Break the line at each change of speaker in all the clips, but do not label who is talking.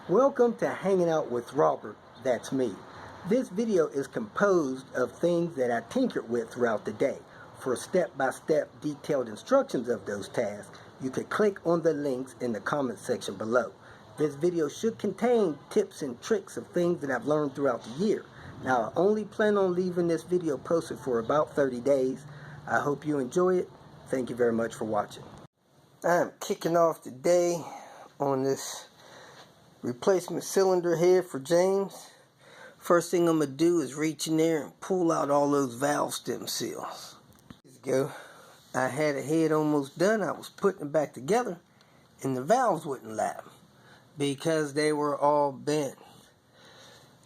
Welcome to Hanging Out with Robert, that's me. This video is composed of things that I tinkered with throughout the day. For step-by-step detailed instructions of those tasks, you can click on the links in the comment section below. This video should contain tips and tricks of things that I've learned throughout the year. Now, I only plan on leaving this video posted for about 30 days. I hope you enjoy it. Thank you very much for watching. I'm kicking off today on this replacement cylinder head for James. First thing I'm going to do is reach in there and pull out all those valve stem seals. Go. I had a head almost done. I was putting it back together and the valves wouldn't lap because they were all bent.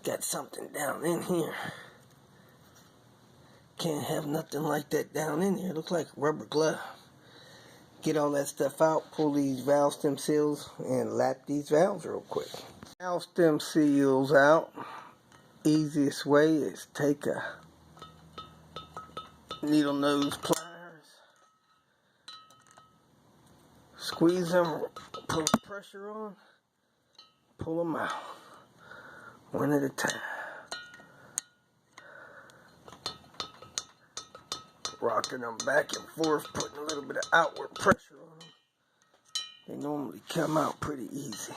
Got something down in here. Can't have nothing like that down in here. Looks like a rubber glove. Get all that stuff out, pull these valve stem seals, and lap these valves real quick. Valve stem seals out. Easiest way is take a needle nose pliers, squeeze them, put pressure on, pull them out, one at a time. Rocking them back and forth, putting a little bit of outward pressure on them. They normally come out pretty easy.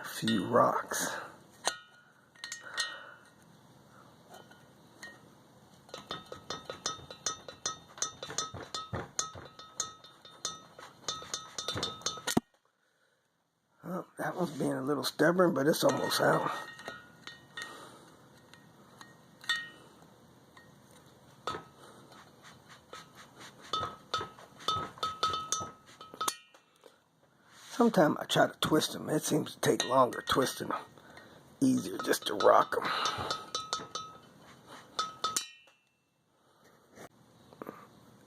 A few rocks. Oh, that one's being a little stubborn, but it's almost out. Sometimes I try to twist them. It seems to take longer twisting them. Easier just to rock them.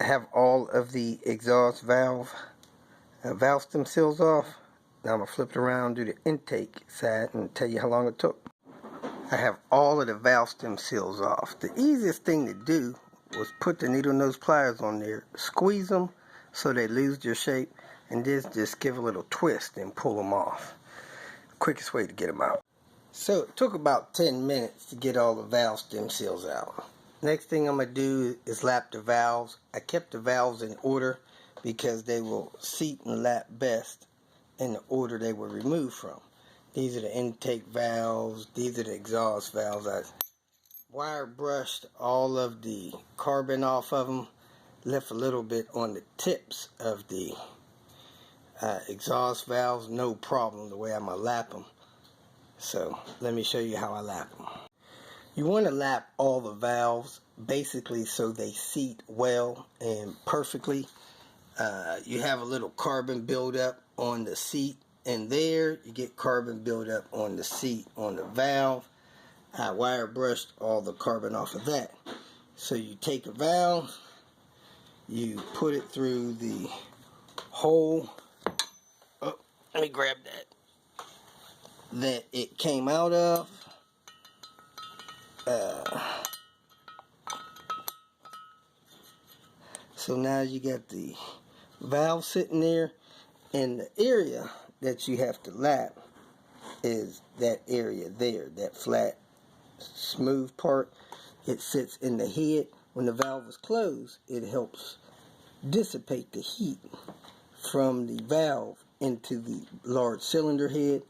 I have all of the exhaust valve stem seals off. Now I'm going to flip it around, do the intake side, and tell you how long it took. I have all of the valve stem seals off. The easiest thing to do was put the needle nose pliers on there, squeeze them so they lose their shape, and just give a little twist and pull them off. Quickest way to get them out. So it took about 10 minutes to get all the valve stem seals out. Next thing I'm going to do is lap the valves. I kept the valves in order because they will seat and lap best in the order they were removed from. These are the intake valves. These are the exhaust valves. I wire brushed all of the carbon off of them. Left a little bit on the tips of the exhaust valves, no problem the way I'm going to lap them. So let me show you how I lap them. You want to lap all the valves basically so they seat well and perfectly. You have a little carbon buildup on the seat, and there you get carbon buildup on the seat on the valve. I wire brushed all the carbon off of that. So you take a valve, you put it through the hole. Oh, let me grab that it came out of. So now you got the valve sitting there, and the area that you have to lap is that area there, that flat, smooth part. It sits in the head. When the valve is closed, it helps dissipate the heat from the valve into the large cylinder head.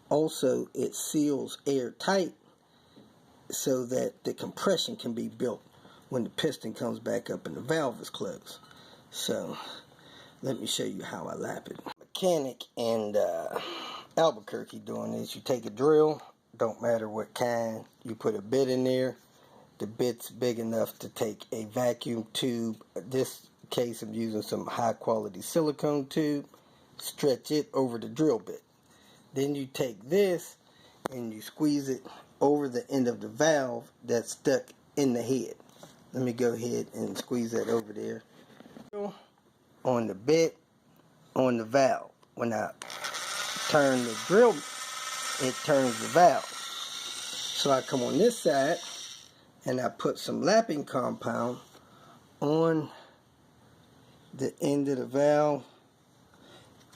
Also, it seals air tight so that the compression can be built when the piston comes back up and the valve is closed. So let me show you how I lap it. Mechanic in Albuquerque doing this. You take a drill, don't matter what kind, you put a bit in there. The bit's big enough to take a vacuum tube. In this case I'm using some high quality silicone tube. Stretch it over the drill bit. Then you take this and you squeeze it over the end of the valve that's stuck in the head. Let me go ahead and squeeze that over there. On the bit, on the valve. When I turn the drill, it turns the valve. So I come on this side and I put some lapping compound on the end of the valve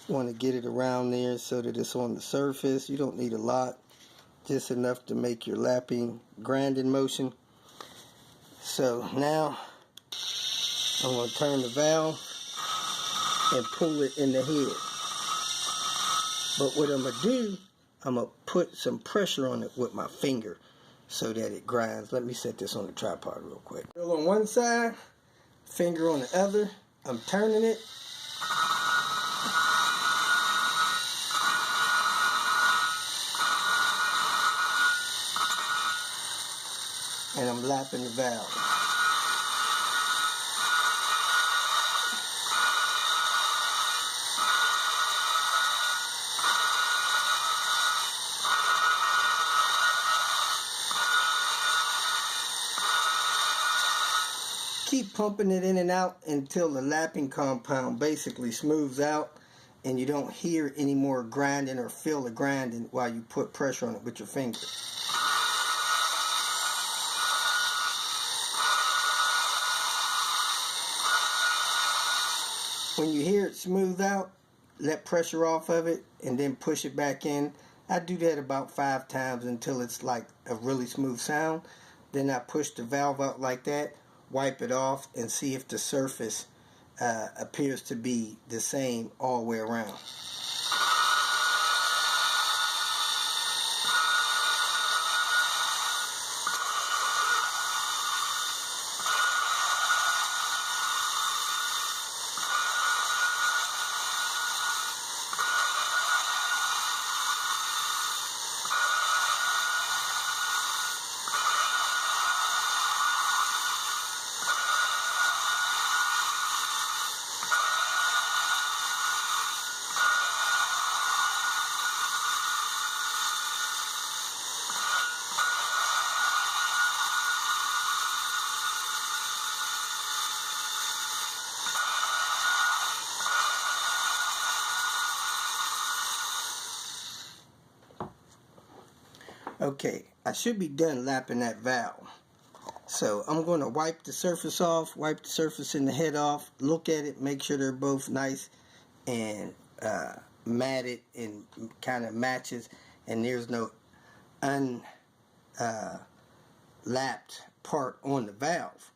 Want to get it around there so that it's on the surface. You don't need a lot, just enough to make your lapping grinding motion. So now I'm going to turn the valve and pull it in the head. But what I'm going to do, I'm going to put some pressure on it with my finger so that it grinds. Let me set this on the tripod real quick. On one side, finger on the other. I'm turning it. And I'm lapping the valve. Keep pumping it in and out until the lapping compound basically smooths out and you don't hear any more grinding or feel the grinding while you put pressure on it with your finger. When you hear it smooth out, let pressure off of it and then push it back in. I do that about 5 times until it's like a really smooth sound. Then I push the valve out like that, wipe it off, and see if the surface appears to be the same all the way around. Okay, I should be done lapping that valve. So I'm going to wipe the surface off, wipe the surface and the head off, look at it, make sure they're both nice and matted and kind of matches, and there's no unlapped part on the valve.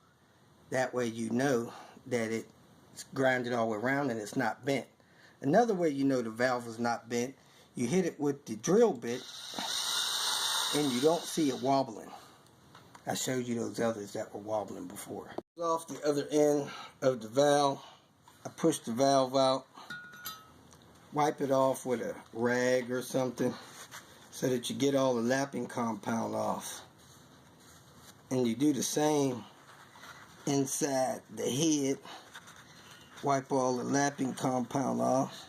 That way you know that it's grinded all the way around and it's not bent. Another way you know the valve is not bent, you hit it with the drill bit and you don't see it wobbling. I showed you those others that were wobbling before. Off the other end of the valve, I push the valve out, wipe it off with a rag or something so that you get all the lapping compound off. And you do the same inside the head. Wipe all the lapping compound off.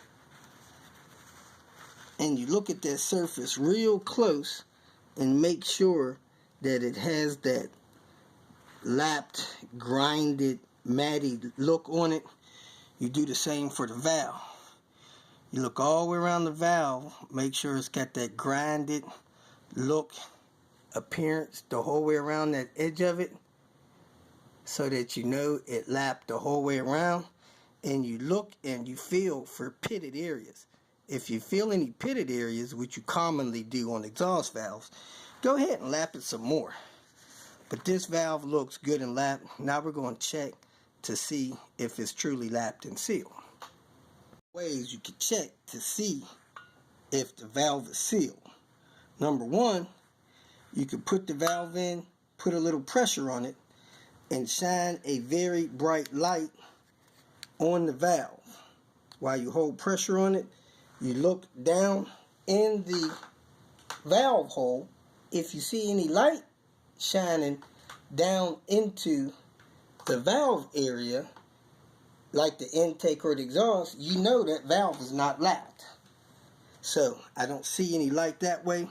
And you look at that surface real close and make sure that it has that lapped, grinded, matty look on it. You do the same for the valve. You look all the way around the valve, make sure it's got that grinded look, appearance the whole way around that edge of it, so that you know it lapped the whole way around. And you look and you feel for pitted areas. If you feel any pitted areas, which you commonly do on exhaust valves, go ahead and lap it some more. But this valve looks good and lapped. Now we're going to check to see if it's truly lapped and sealed. Ways you can check to see if the valve is sealed. Number one, you can put the valve in, put a little pressure on it, and shine a very bright light on the valve. While you hold pressure on it, you look down in the valve hole. If you see any light shining down into the valve area, like the intake or the exhaust, you know that valve is not lapped. So I don't see any light that way.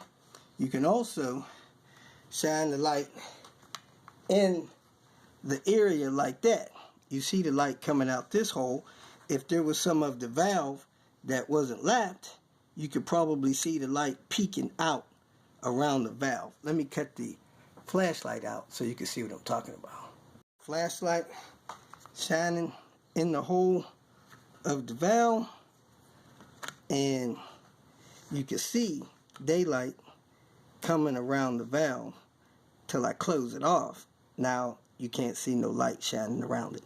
You can also shine the light in the area like that. You see the light coming out this hole. If there was some of the valve that wasn't lapped, you could probably see the light peeking out around the valve. Let me cut the flashlight out so you can see what I'm talking about. Flashlight shining in the hole of the valve. and you can see daylight coming around the valve till I close it off. Now you can't see no light shining around it.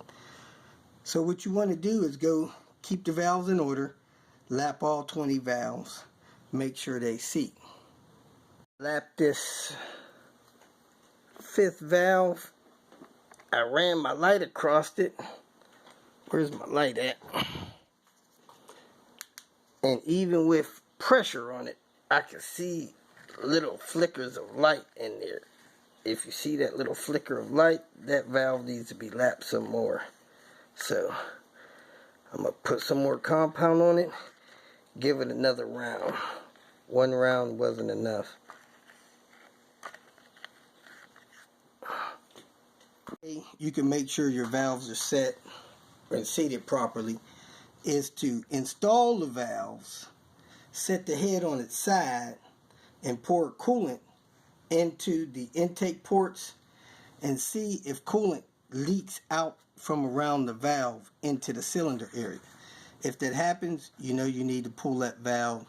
So what you want to do is go keep the valves in order, lap all 20 valves, make sure they seat. Lap this 5th valve. I ran my light across it. Where's my light at? And even with pressure on it, I can see little flickers of light in there. If you see that little flicker of light, that valve needs to be lapped some more. So I'm going to put some more compound on it, give it another round. One round wasn't enough. You can make sure your valves are set and seated properly is to install the valves, set the head on its side, and pour coolant into the intake ports and see if coolant leaks out from around the valve into the cylinder area. If that happens, you know you need to pull that valve,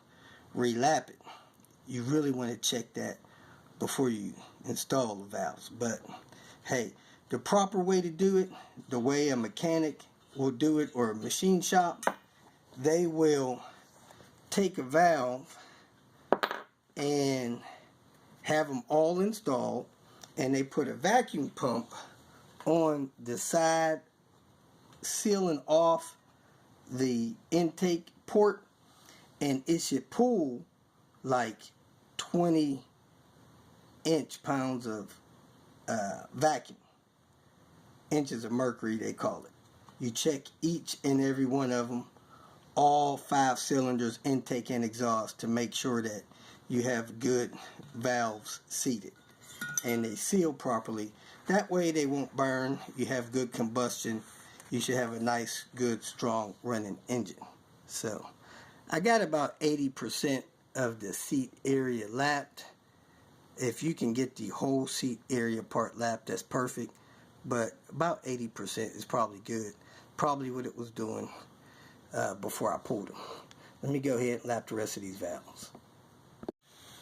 relap it. You really want to check that before you install the valves. But hey, the proper way to do it, the way a mechanic will do it or a machine shop, they will take a valve and have them all installed, and they put a vacuum pump on the side sealing off the intake port, and it should pull like 20 inch-pounds of vacuum. Inches of mercury, they call it. You check each and every one of them, all 5 cylinders, intake and exhaust, to make sure that you have good valves seated and they seal properly. That way they won't burn. You have good combustion. You should have a nice, good, strong running engine. So I got about 80% of the seat area lapped. If you can get the whole seat area part lapped, that's perfect. But about 80% is probably good. Probably what it was doing before I pulled them. Let me go ahead and lap the rest of these valves.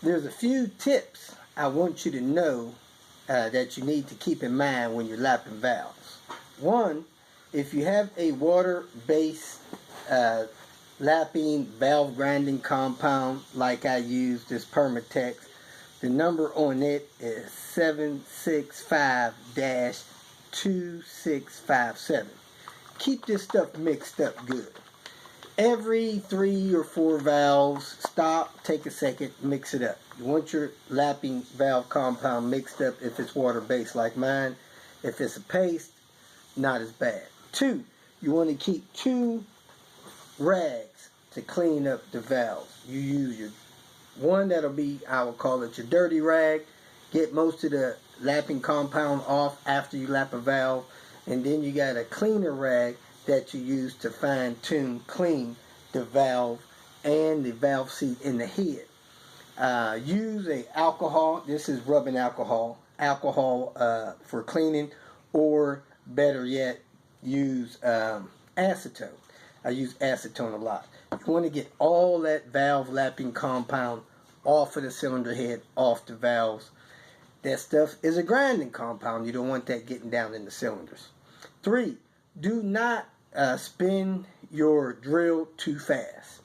There's a few tips I want you to know that you need to keep in mind when you're lapping valves. One, if you have a water-based lapping valve grinding compound like I use, this Permatex, the number on it is 765-2657. Keep this stuff mixed up good. Every 3 or 4 valves, stop, take a second, mix it up. You want your lapping valve compound mixed up if it's water-based like mine. If it's a paste, not as bad. 2, you want to keep 2 rags to clean up the valves. You use your one that'll be, I will call it your dirty rag. Get most of the lapping compound off after you lap a valve. And then you got a cleaner rag that you use to fine-tune, clean the valve and the valve seat in the head. Use a alcohol. This is rubbing alcohol for cleaning, or better yet, use acetone. I use acetone a lot. You want to get all that valve lapping compound off of the cylinder head, off the valves. That stuff is a grinding compound. You don't want that getting down in the cylinders. 3, do not spin your drill too fast.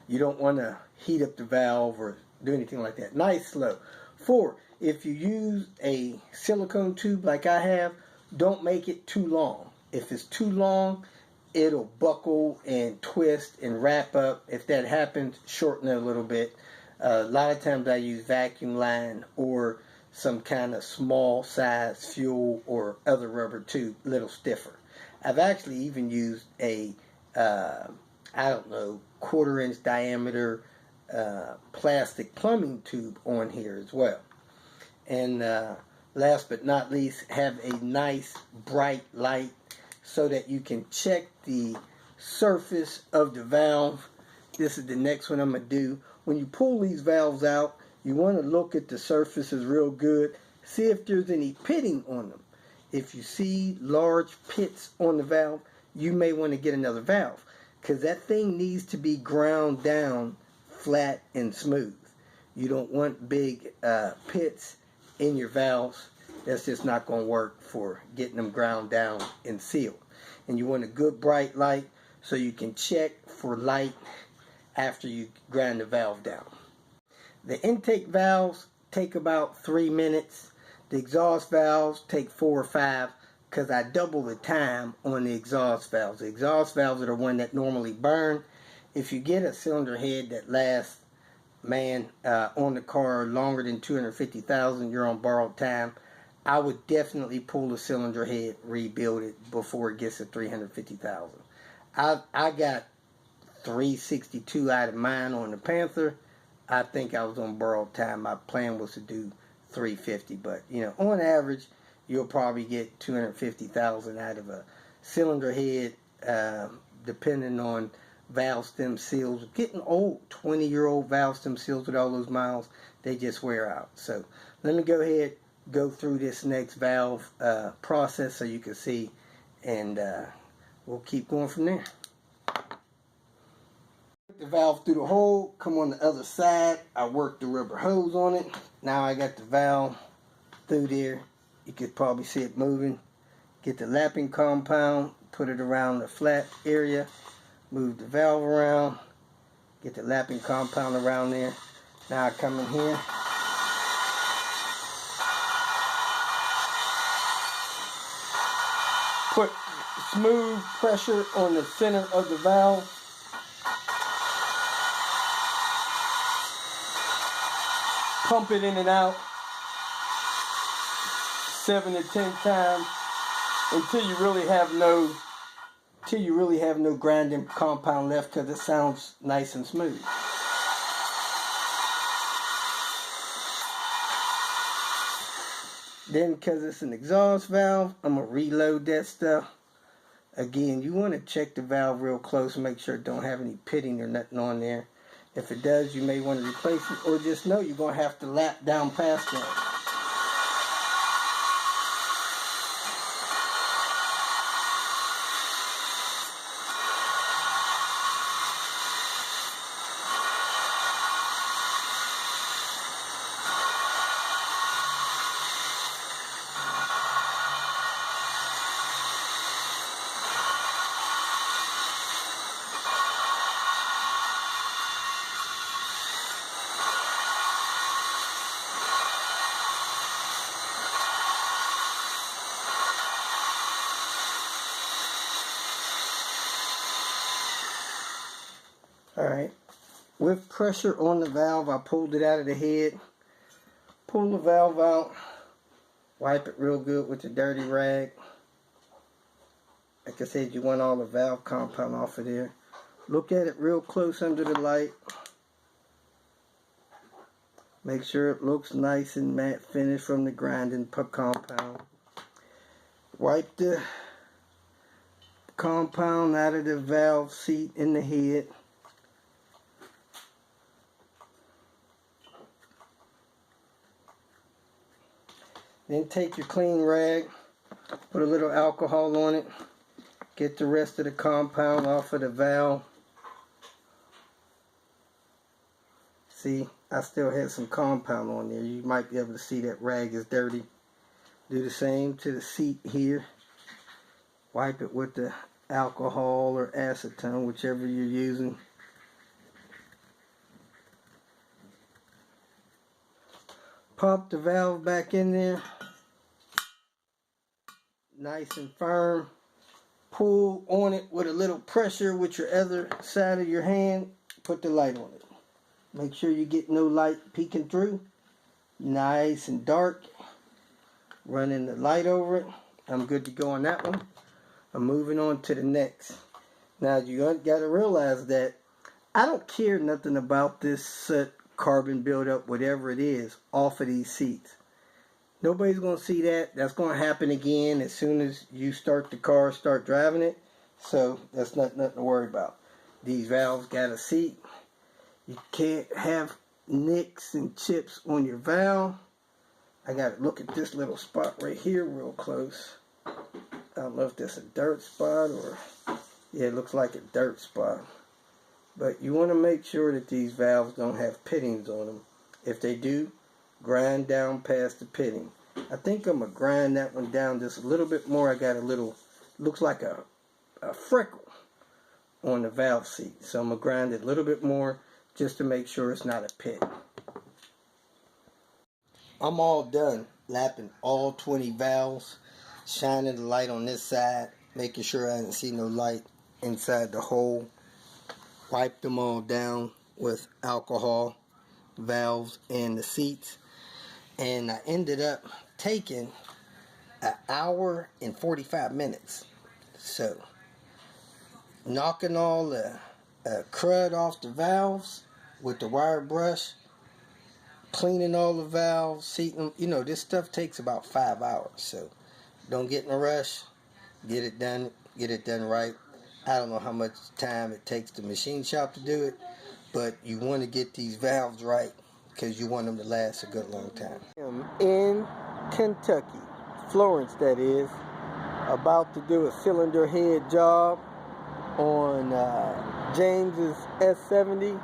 You don't want to heat up the valve or do anything like that. Nice slow. 4, if you use a silicone tube like I have, don't make it too long. If it's too long, it'll buckle and twist and wrap up. If that happens, shorten it a little bit. A lot of times I use vacuum line or some kind of small size fuel or other rubber tube, a little stiffer. I've actually even used a, I don't know, 1/4 inch diameter plastic plumbing tube on here as well. And last but not least, have a nice bright light so that you can check the surface of the valve. This is the next one I'm going to do. When you pull these valves out, you want to look at the surfaces real good. See if there's any pitting on them. If you see large pits on the valve, you may want to get another valve. because that thing needs to be ground down flat and smooth. You don't want big pits in your valves. That's just not going to work for getting them ground down and sealed. And you want a good bright light so you can check for light after you grind the valve down. The intake valves take about 3 minutes. The exhaust valves take 4 or 5, because I double the time on the exhaust valves. The exhaust valves are the one that normally burn. If you get a cylinder head that lasts, on the car longer than 250,000, you're on borrowed time. I would definitely pull the cylinder head, rebuild it before it gets to 350,000. I got 362 out of mine on the Panther. I think I was on borrowed time. My plan was to do 350, but on average, you'll probably get 250,000 out of a cylinder head, depending on valve stem seals. Getting old, 20-year-old valve stem seals with all those miles, they just wear out. So let me go through this next valve process so you can see, and we'll keep going from there. The valve through the hole, come on the other side. I worked the rubber hose on it. Now I got the valve through there. You could probably see it moving. Get the lapping compound, put it around the flat area, move the valve around, get the lapping compound around there. Now I come in here, put smooth pressure on the center of the valve. Pump it in and out 7 to 10 times until you really have no grinding compound left, because it sounds nice and smooth. Then, because it's an exhaust valve, I'm going to reload that stuff. Again, you want to check the valve real close and make sure it don't have any pitting or nothing on there. If it does, you may want to replace it, or just know you're going to have to lap down past that. Alright, with pressure on the valve, I pulled it out of the head. Pull the valve out, wipe it real good with the dirty rag. Like I said, you want all the valve compound off of there. Look at it real close under the light. Make sure it looks nice and matte finish from the grinding compound. Wipe the compound out of the valve seat in the head. Then take your clean rag, put a little alcohol on it, get the rest of the compound off of the valve. See, I still had some compound on there. You might be able to see that rag is dirty. Do the same to the seat here. Wipe it with the alcohol or acetone, whichever you're using. Pump the valve back in there. Nice and firm. Pull on it with a little pressure with your other side of your hand. Put the light on it. Make sure you get no light peeking through. Nice and dark. Running the light over it. I'm good to go on that one. I'm moving on to the next. Now you got to realize that I don't care nothing about this soot, carbon buildup, whatever it is, off of these seats. Nobody's going to see that. That's going to happen again as soon as you start the car, start driving it. So that's nothing to worry about. These valves got a seat. You can't have nicks and chips on your valve. I got to look at this little spot right here real close. I don't know if that's a dirt spot or Yeah, it looks like a dirt spot. But you want to make sure that these valves don't have pittings on them. If they do, grind down past the pitting. I think I'm going to grind that one down just a little bit more. I got a little, looks like a freckle on the valve seat. So I'm going to grind it a little bit more just to make sure it's not a pit. I'm all done lapping all 20 valves, shining the light on this side, making sure I didn't see no light inside the hole. Wiped them all down with alcohol, valves and the seats, and I ended up taking an hour and 45 minutes. So knocking all the crud off the valves with the wire brush, cleaning all the valves, seating them. You know, this stuff takes about 5 hours, so don't get in a rush. Get it done right. I don't know how much time it takes the machine shop to do it, but you want to get these valves right because you want them to last a good long time. I'm in Kentucky, Florence that is, about to do a cylinder head job on James S70,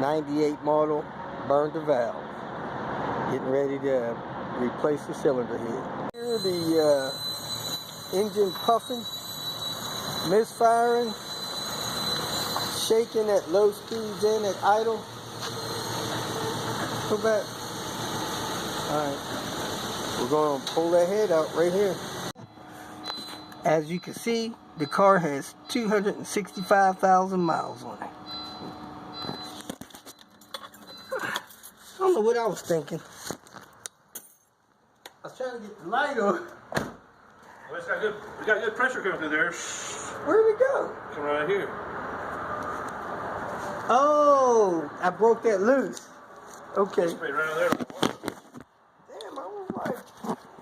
98 model, burned the valve. Getting ready to replace the cylinder head. Here the engine puffing, misfiring, shaking at low speeds and at idle. Go back. Alright, we're going to pull that head out right here. As you can see, the car has 265,000 miles on it. I don't know what I was thinking. I was trying to get the light on.
Well, it's got good, we got good pressure coming through there.
Where'd it go?
Come right here.
Oh, I broke that loose. Okay.
Spray right out there.
Damn, I was like,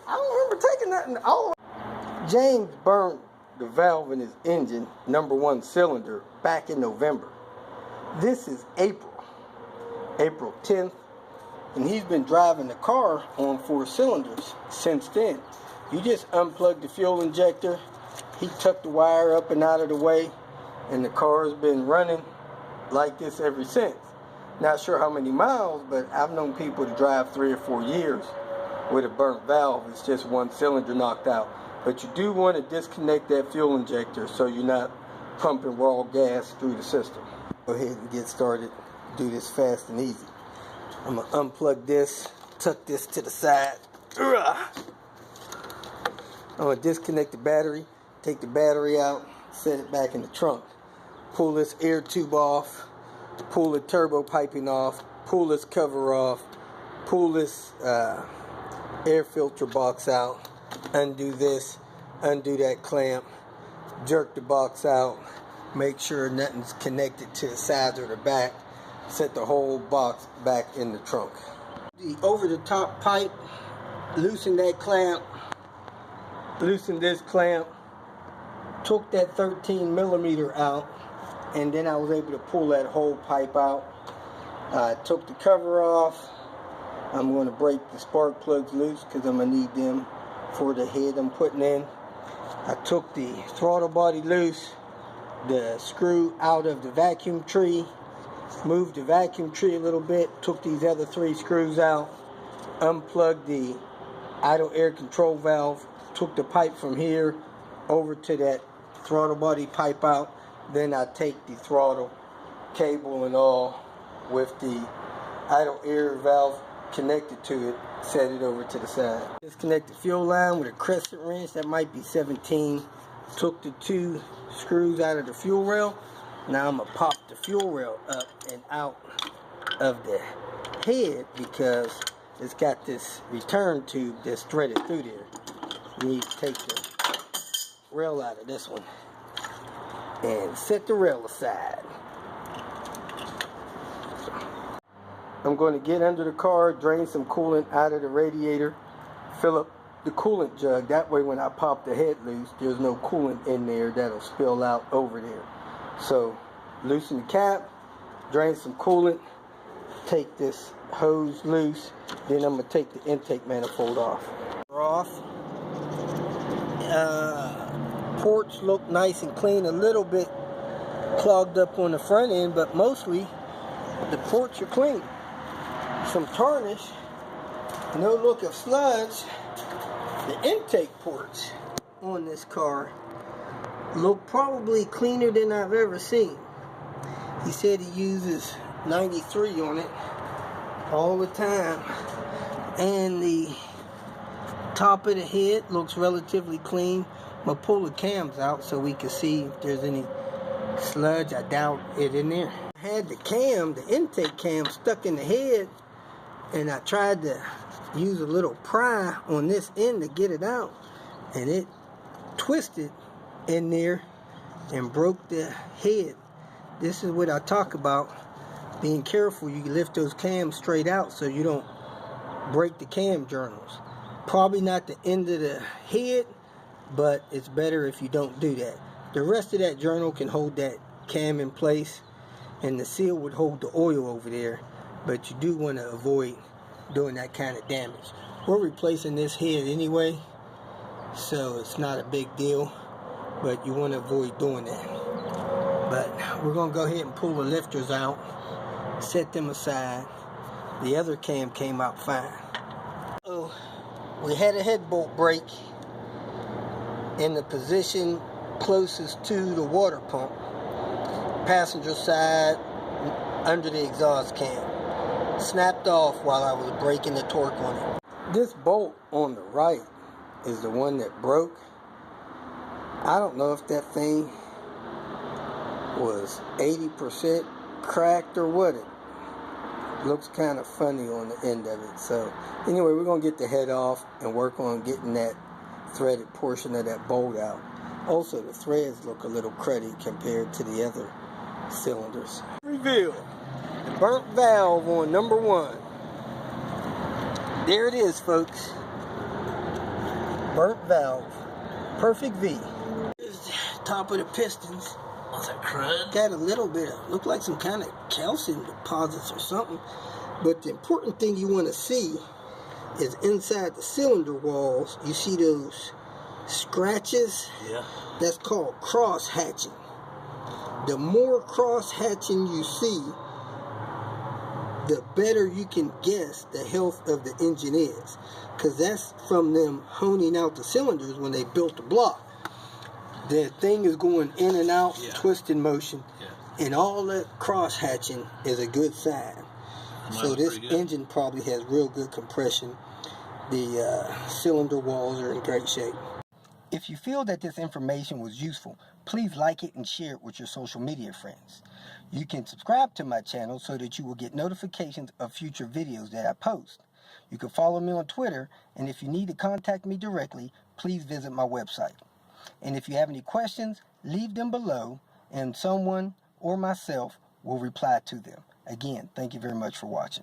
I don't remember taking nothing. Oh. James burned the valve in his engine, #1 cylinder, back in November. This is April 10th, and he's been driving the car on 4 cylinders since then. You just unplug the fuel injector, he tucked the wire up and out of the way, and the car's been running like this ever since. Not sure how many miles, but I've known people to drive 3 or 4 years with a burnt valve. It's just 1 cylinder knocked out. But you do want to disconnect that fuel injector so you're not pumping raw gas through the system. Go ahead and get started. Do this fast and easy. I'm going to unplug this, tuck this to the side. I'm going to disconnect the battery, take the battery out, set it back in the trunk. Pull this air tube off, pull the turbo piping off, pull this cover off, pull this air filter box out, undo this, undo that clamp, jerk the box out, make sure nothing's connected to the sides or the back, set the whole box back in the trunk. The over-the-top pipe, loosen that clamp, loosen this clamp, took that 13 millimeter out, and then I was able to pull that whole pipe out. I took the cover off. I'm going to break the spark plugs loose because I'm going to need them for the head I'm putting in. I took the throttle body loose, the screw out of the vacuum tree, moved the vacuum tree a little bit, took these other 3 screws out, unplugged the idle air control valve, took the pipe from here over to that throttle body pipe out. Then I take the throttle cable and all with the idle air valve connected to it, set it over to the side. Disconnect the fuel line with a crescent wrench, that might be 17. Took the 2 screws out of the fuel rail. Now I'm going to pop the fuel rail up and out of the head because it's got this return tube that's threaded through there. You need to take the rail out of this one and set the rail aside. I'm going to get under the car, drain some coolant out of the radiator, fill up the coolant jug. That way when I pop the head loose, there's no coolant in there that'll spill out over there. So loosen the cap, drain some coolant, take this hose loose, then I'm going to take the intake manifold off. ports look nice and clean, a little bit clogged up on the front end, but mostly the ports are clean. Some tarnish, no look of sludge. The intake ports on this car look probably cleaner than I've ever seen. He said he uses 93 on it all the time, and the top of the head looks relatively clean. I'm gonna pull the cams out so we can see if there's any sludge. I doubt it in there. I had the cam, the intake cam, stuck in the head, and I tried to use a little pry on this end to get it out, and it twisted in there and broke the head. This is what I talk about, being careful. You lift those cams straight out so you don't break the cam journals. Probably not the end of the head, but it's better if you don't do that. The rest of that journal can hold that cam in place, and the seal would hold the oil over there, but you do want to avoid doing that kind of damage. We're replacing this head anyway, so it's not a big deal, but you want to avoid doing that. But we're going to go ahead and pull the lifters out, set them aside. The other cam came out fine. So we had a head bolt break in the position closest to the water pump, passenger side under the exhaust cam. Snapped off while I was breaking the torque on it. This bolt on the right is the one that broke. I don't know if that thing was 80% cracked or what. It looks kind of funny on the end of it. So anyway, we're going to get the head off and work on getting that threaded portion of that bolt out. Also, the threads look a little cruddy compared to the other cylinders. Reveal. Burnt valve on number 1. There it is, folks. Burnt valve. Perfect V. Here's the top of the pistons.
What's that crud?
Got a little bit of, look like some kind of calcium deposits or something. But the important thing you want to see is inside the cylinder walls, you see those scratches?
Yeah.
That's called cross hatching. The more cross hatching you see, the better you can guess the health of the engine is, because that's from them honing out the cylinders when they built the block. The thing is going in and out, twisting motion, and all that cross hatching is a good sign. So this engine probably has real good compression. The cylinder walls are in great shape. If you feel that this information was useful, please like it and share it with your social media friends. You can subscribe to my channel so that you will get notifications of future videos that I post. You can follow me on Twitter, and if you need to contact me directly, please visit my website. And if you have any questions, leave them below, and someone or myself will reply to them. Again, thank you very much for watching.